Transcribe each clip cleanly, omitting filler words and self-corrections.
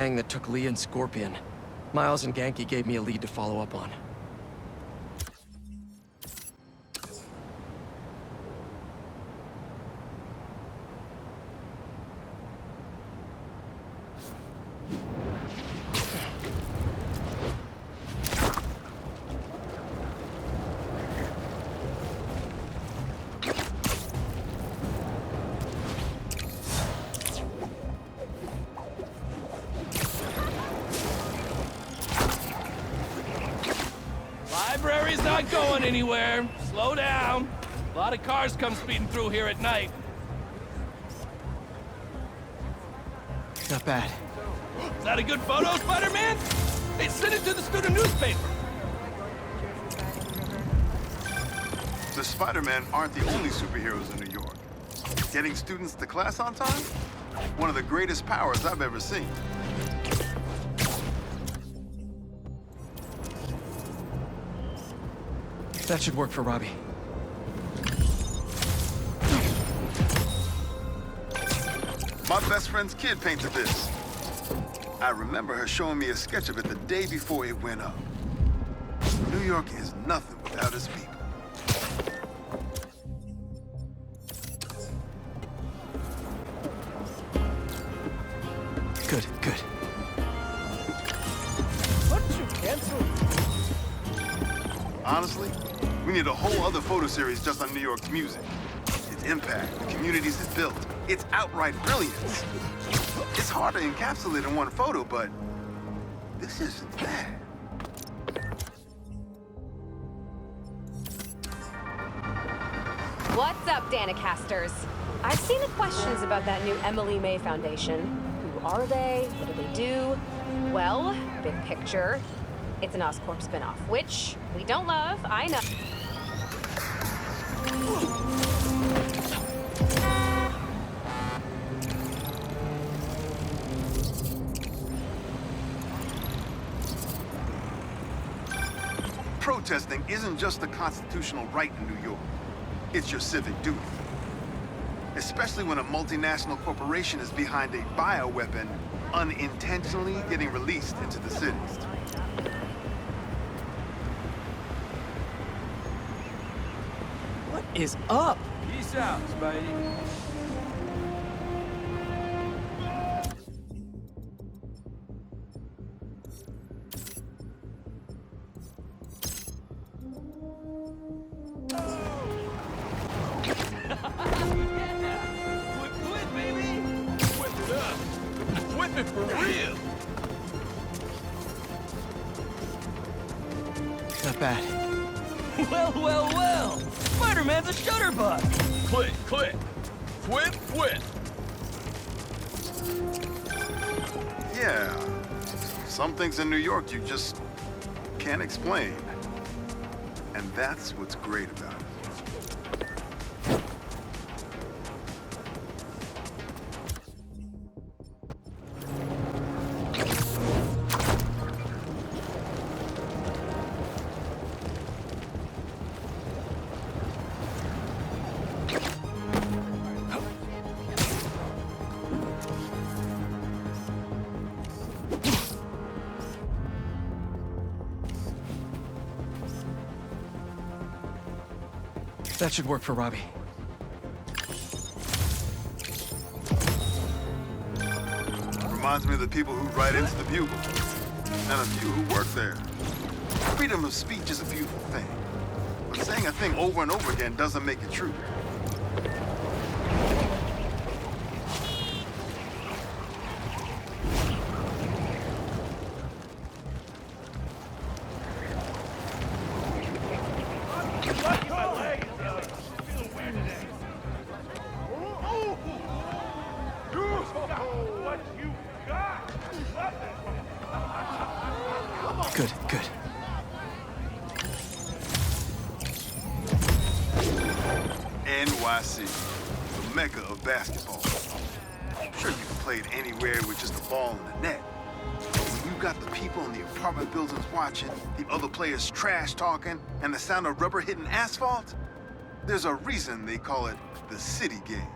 gang that took Lee and Scorpion. Miles and Genki gave me a lead to follow up on. Library's not going anywhere. Slow down. A lot of cars come speeding through here at night. Not bad. Is that a good photo, Spiderman? Hey, send it to the student newspaper. The Spider-Man aren't the only superheroes in New York. Getting students to class on time? One of the greatest powers I've ever seen. That should work for Robbie. My best friend's kid painted this. I remember her showing me a sketch of it the day before it went up. New York is nothing without its people. Good, good. What did you cancel? Honestly, we need a whole other photo series just on New York's music. Its impact, the communities it built, its outright brilliance. It's hard to encapsulate in one photo, but this isn't bad. What's up, Danicasters? I've seen the questions about that new Emily May Foundation. Who are they? What do they do? Well, big picture, it's an Oscorp spinoff, which we don't love, I know. Protesting isn't just a constitutional right in New York. It's your civic duty. Especially when a multinational corporation is behind a bioweapon unintentionally getting released into the cities. What is up? Peace out, Spidey. For real. Not bad. Well, well, well. Spider-Man's a shutterbug. Click, click. Quit, quit. Yeah. Some things in New York you just can't explain. And that's what's great about it. That should work for Robbie. Reminds me of the people who write into the Bugle, and a few who work there. Freedom of speech is a beautiful thing, but saying a thing over and over again doesn't make it true. Good, good. NYC, the mecca of basketball. I'm sure you can play it anywhere with just a ball and a net. But when you got the people in the apartment buildings watching, the other players trash talking, and the sound of rubber hitting asphalt, there's a reason they call it the city game.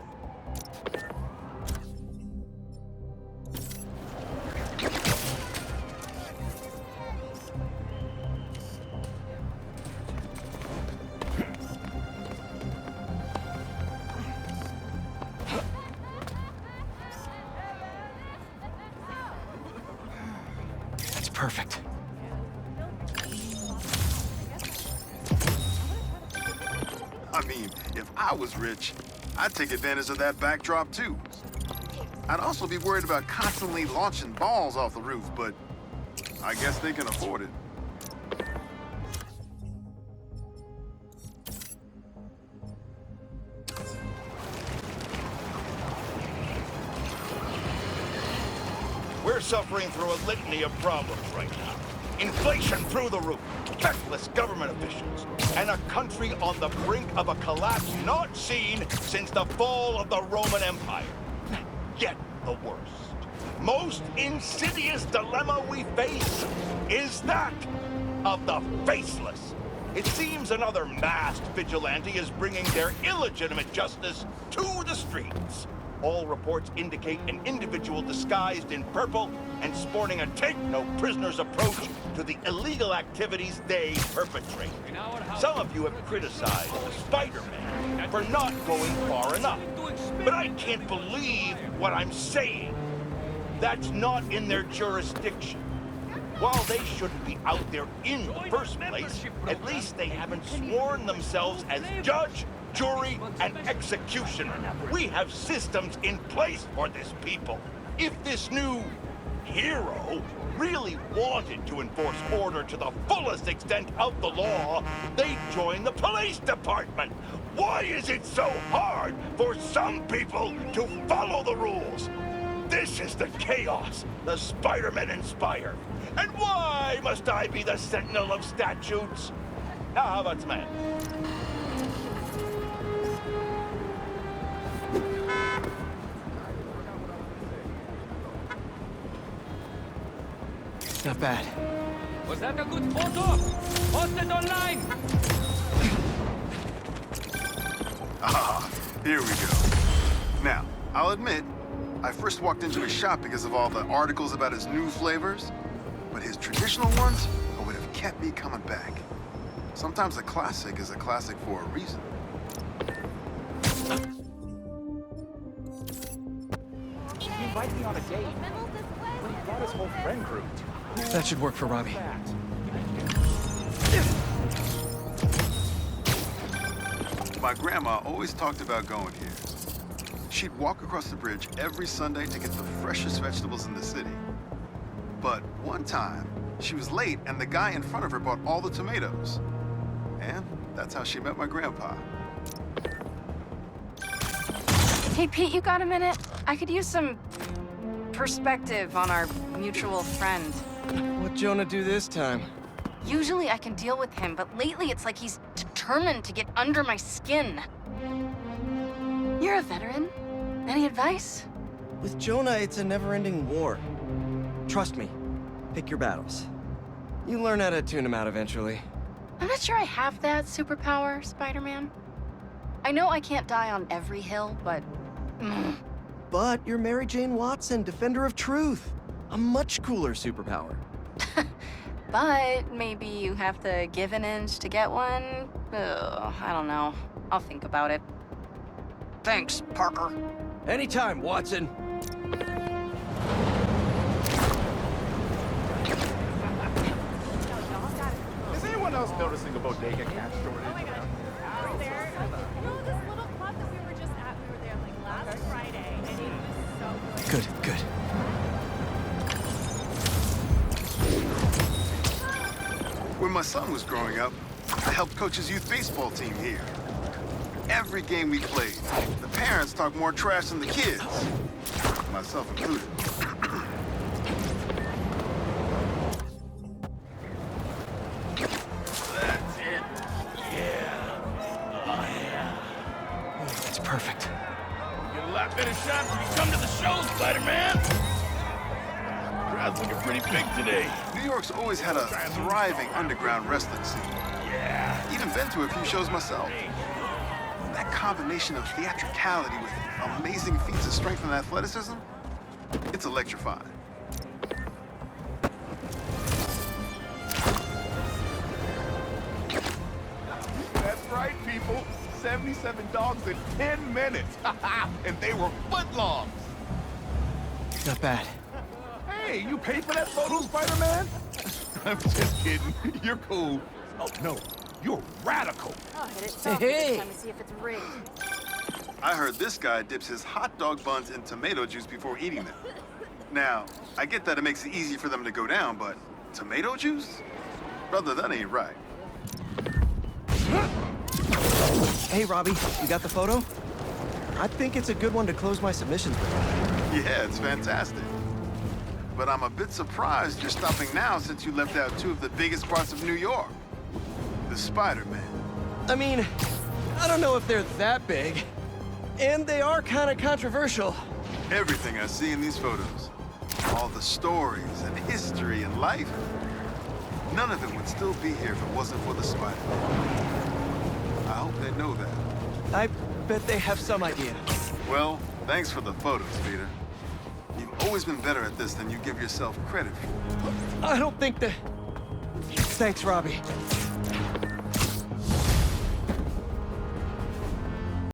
perfect. I mean, if I was rich, I'd take advantage of that backdrop too. I'd also be worried about constantly launching balls off the roof, but I guess they can afford it. We're suffering through a litany of problems right now. Inflation through the roof, feckless government officials, and a country on the brink of a collapse not seen since the fall of the Roman Empire. Yet the worst, most insidious dilemma we face is that of the faceless. It seems another masked vigilante is bringing their illegitimate justice to the streets. All reports indicate an individual disguised in purple and sporting a take-no-prisoners approach to the illegal activities they perpetrate. Some of you have criticized Spiderman for not going far enough, but I can't believe what I'm saying. That's not in their jurisdiction. While they shouldn't be out there in the first place, at least they haven't sworn themselves as judge, jury, and executioner. We have systems in place for this people. If this new hero really wanted to enforce order to the fullest extent of the law, they'd join the police department. Why is it so hard for some people to follow the rules? This is the chaos the Spider-Men inspire. And why must I be the sentinel of statutes? Now, how about man? Not bad. Was that a good photo? Post it online! Ah, here we go. Now, I'll admit, I first walked into his shop because of all the articles about his new flavors, but his traditional ones would have kept me coming back. Sometimes a classic is a classic for a reason. He invited me on a date, but he brought his whole friend group. That should work for Robbie. My grandma always talked about going here. She'd walk across the bridge every Sunday to get the freshest vegetables in the city. But one time, she was late and the guy in front of her bought all the tomatoes. And that's how she met my grandpa. Hey, Pete, you got a minute? I could use some perspective on our mutual friend. What'd Jonah do this time? Usually I can deal with him, but lately it's like he's determined to get under my skin. You're a veteran. Any advice? With Jonah, it's a never-ending war. Trust me. Pick your battles. You learn how to tune him out eventually. I'm not sure I have that superpower, Spider-Man. I know I can't die on every hill, but... But you're Mary Jane Watson, Defender of Truth. A much cooler superpower. But maybe you have to give an inch to get one? Ugh, I don't know. I'll think about it. Thanks, Parker. Anytime, Watson. Is anyone else noticing a bodega cash shortage? Oh my god. I was there. You know this little club that we were just at? We were there like last Friday, and it was so good. Good, good. When my son was growing up, I helped coach his youth baseball team here. Every game we played, the parents talked more trash than the kids, myself included. That's it. Yeah. Oh, yeah. It's perfect. Get a lot better shots when you come to the show, Spider-Man! Crowd's looking pretty big today. New York's always had a thriving underground wrestling scene. Yeah. Even been to a few shows myself. That combination of theatricality with amazing feats of strength and athleticism, it's electrifying. That's right, people. 77 dogs in 10 minutes. And they were footlongs. Not bad. Hey, Hey, you paid for that photo, Spider-Man? I'm just kidding. You're cool. Oh, no. You're radical. Oh, hit it soft Hey. this time to see if it's rigged. I heard this guy dips his hot dog buns in tomato juice before eating them. Now, I get that it makes it easy for them to go down, but tomato juice? Brother, that ain't right. Hey, Robbie, you got the photo? I think it's a good one to close my submissions with. Yeah, it's fantastic. But I'm a bit surprised you're stopping now since you left out two of the biggest parts of New York. The Spider-Man. I mean, I don't know if they're that big. And they are kind of controversial. Everything I see in these photos, all the stories and history and life, none of it would still be here if it wasn't for the Spider-Man. I hope they know that. I bet they have some idea. Well, thanks for the photos, Peter. You've always been better at this than you give yourself credit for. I don't think that... Thanks, Robbie.